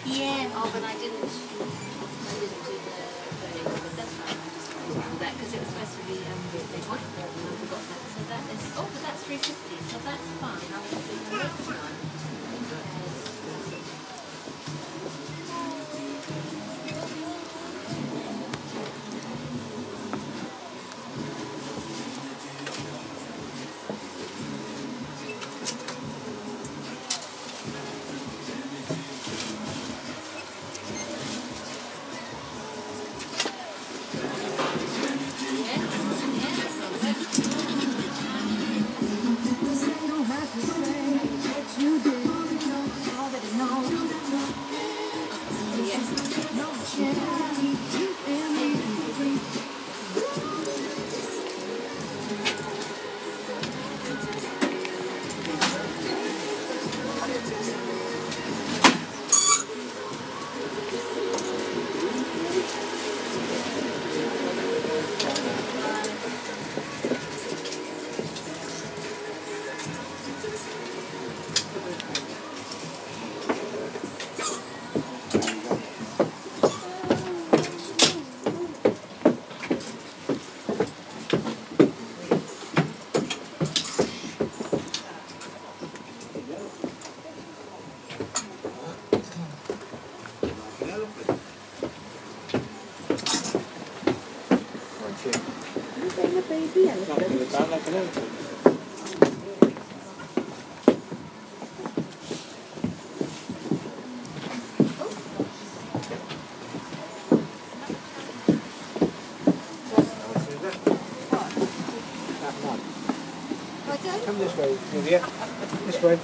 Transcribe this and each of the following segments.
Yeah. Oh, but I didn't do the burning, but that's fine. I just wanted that because it was supposed to be big one. I forgot that. So that is. Oh, but that's 350. So that's fine. I will do the next one. Come this way, Lydia. This way.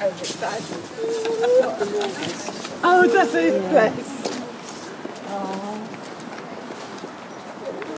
Oh, that's it. Bless.